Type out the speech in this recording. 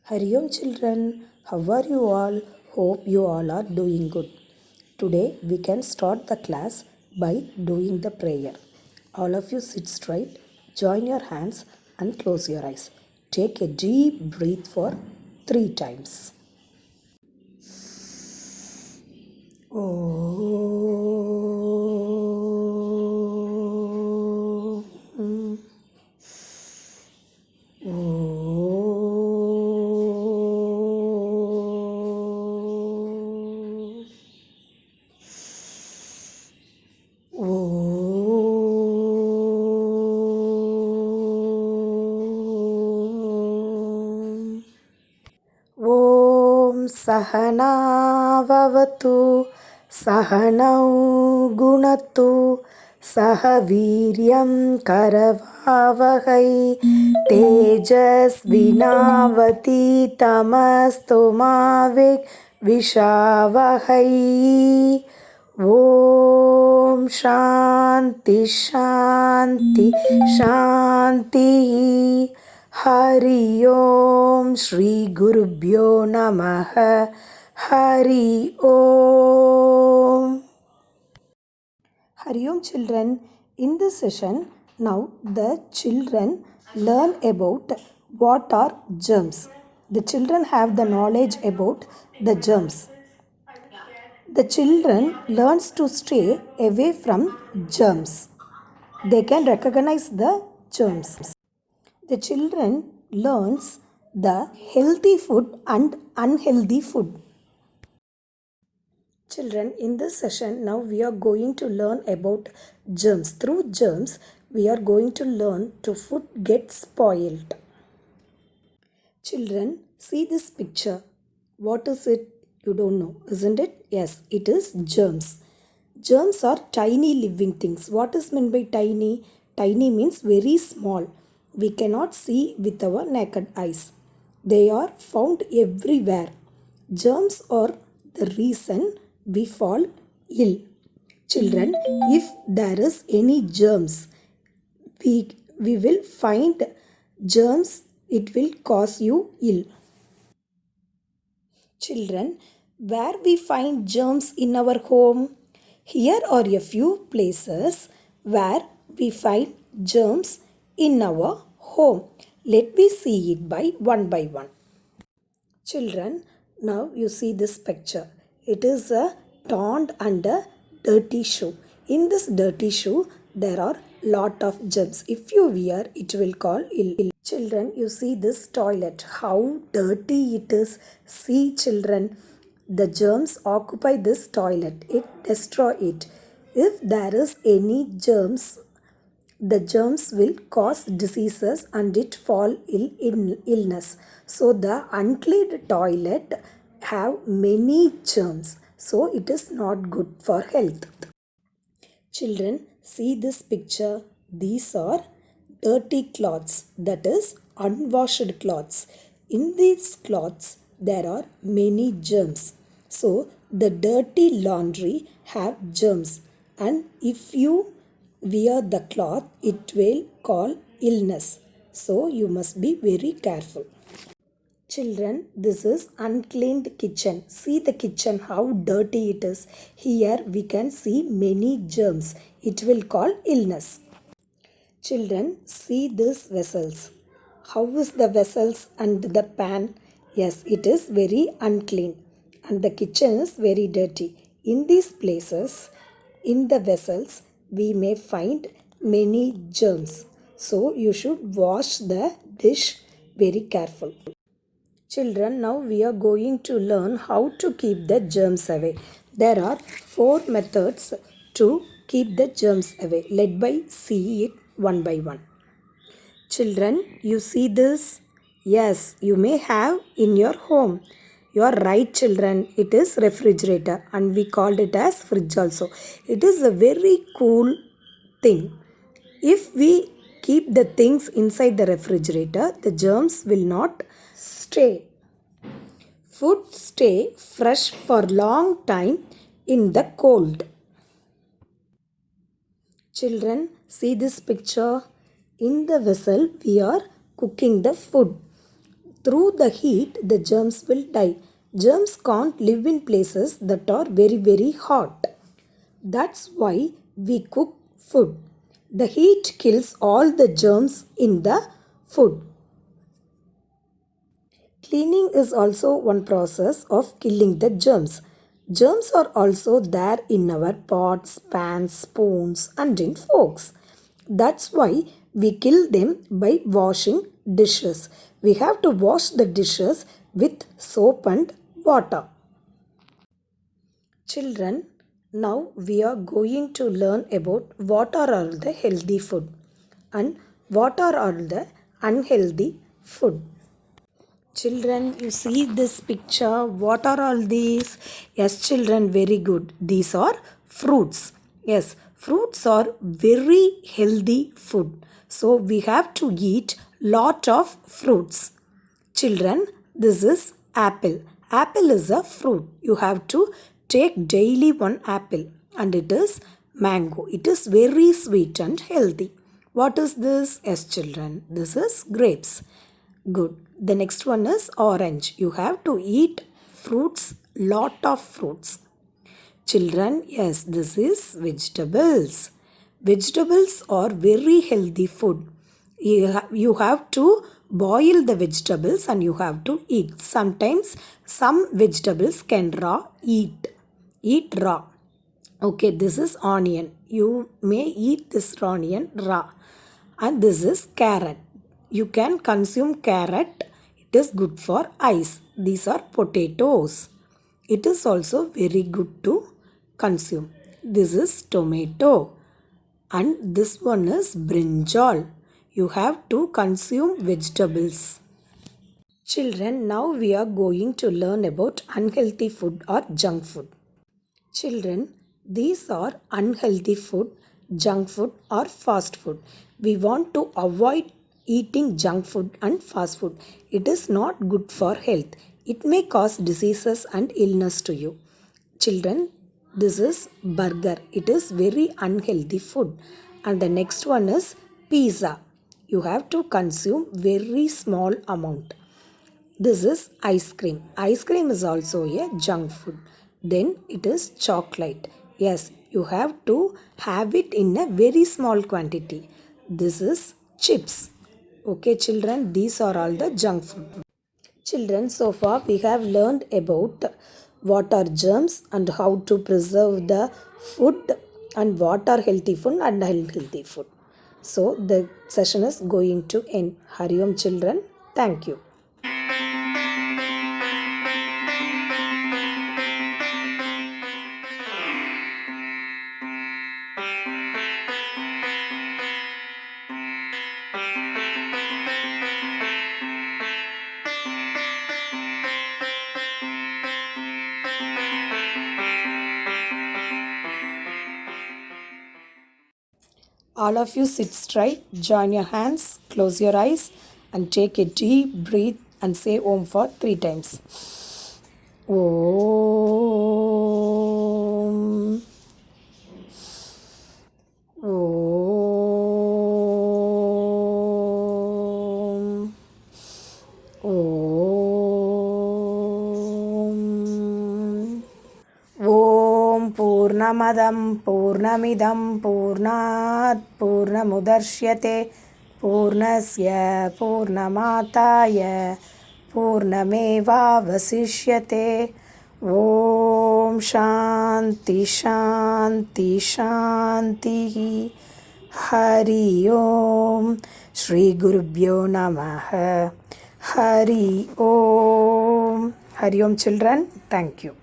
Hari Om children, how are you all? Hope you all are doing good. Today we can start the class by doing the prayer. All of you sit straight, join your hands and close your eyes. Take a deep breath for 3 times. Om. ॐ सहनाववतु सहनौ गुणतु सह वीर्यं करवावहै तेजस्विनावतीतमस्तु मा विद्विषावहै ॐ शान्ति शान्ति शान्तिः हरि ओम श्री गुरुभ्यो नमः हरि ओम. Hari Om children, in this session now the children learn about what are germs. The children have the knowledge about the germs. The children learns to stay away from germs. They can recognize the germs. The children learns the healthy food and unhealthy food. Children, in this session now we are going to learn about germs. Through germs we are going to learn to food get spoiled. Children, see this picture. What is it? You don't know, isn't it? Yes, it is germs. Germs are tiny living things. What is meant by tiny? Tiny means very small. We cannot see with our naked eyes. They are found everywhere. Germs are the reason we fall ill. Children, if there is any germs, we will find germs, it will cause you ill. Children, where we find germs in our home? Here are a few places where we find germs in our home. Let me see it by one. Children, now you see this picture. It is a torn and a dirty shoe. In this dirty shoe, there are lot of germs. If you wear, it will call ill. Children, you see this toilet. How dirty it is. See children, the germs occupy this toilet. It destroy it. If there is any germs, the germs will cause diseases and it fall in illness. So the uncleaned toilet have many germs. So it is not good for health. Children, see this picture. These are dirty cloths, that is unwashed cloths. In these cloths there are many germs. So the dirty laundry have germs, and if you wear the cloth, it will cause illness. So you must be very careful. Children, this is uncleaned kitchen. See the kitchen, how dirty it is. Here we can see many germs. It will cause illness. Children, see these vessels. How is the vessels and the pan? Yes, it is very unclean and the kitchen is very dirty. In these places, in the vessels, we may find many germs. So you should wash the dish very careful. Children, now we are going to learn how to keep the germs away. There are 4 methods to keep the germs away. Let by see it one by one. Children, you see this? Yes, you may have in your home. You are right children, it is refrigerator and we called it as fridge also. It is a very cool thing. If we keep the things inside the refrigerator, the germs will not stay. Food stay fresh for long time in the cold. Children, see this picture. In the vessel we are cooking the food. Through the heat, the germs will die. Germs can't live in places that are very, very hot. That's why we cook food. The heat kills all the germs in the food. Cleaning is also one process of killing the germs. Germs are also there in our pots, pans, spoons, and in forks. That's why we kill them by washing dishes. We have to wash the dishes with soap and water. Children, now we are going to learn about what are all the healthy food and what are all the unhealthy food. Children, you see this picture. What are all these? Yes, children, very good. These are fruits. Yes, fruits are very healthy food. So we have to eat lot of fruits. Children, this is apple. Apple is a fruit. You have to take daily one apple, and it is mango. It is very sweet and healthy. What is this? Yes, children, this is grapes. Good. The next one is orange. You have to eat fruits, lot of fruits. Children, yes, this is vegetables. Vegetables are very healthy food. You have to boil the vegetables and you have to eat. Sometimes some vegetables can eat raw. Okay, this is onion. You may eat this onion raw. And this is carrot. You can consume carrot. It is good for eyes. These are potatoes. It is also very good to consume. This is tomato. And this one is brinjal. You have to consume vegetables. Children, now we are going to learn about unhealthy food or junk food. Children, these are unhealthy food, junk food or fast food. We want to avoid eating junk food and fast food. It is not good for health. It may cause diseases and illness to you. Children, this is burger. It is very unhealthy food. And the next one is pizza. You have to consume very small amount. This is ice cream. Ice cream is also a junk food. Then it is chocolate. Yes, you have to have it in a very small quantity. This is chips. Okay, children, these are all the junk food. Children, so far we have learned about what are germs and how to preserve the food and what are healthy food and unhealthy food. So the session is going to end. Hari Om, children. Thank you. All of you sit straight, join your hands, close your eyes and take a deep breath and say Om for 3 times. Om. Om. Om. Om Purnamadam Purnamidam Purnat Purnamudarshyate Purnasya Purnamataya Purnameva Vasishyate. Om Shanti Shanti Shanti. Hari Om. Shri Gurubhyo Namaha. Hari Om. Hari Om, children. Thank you.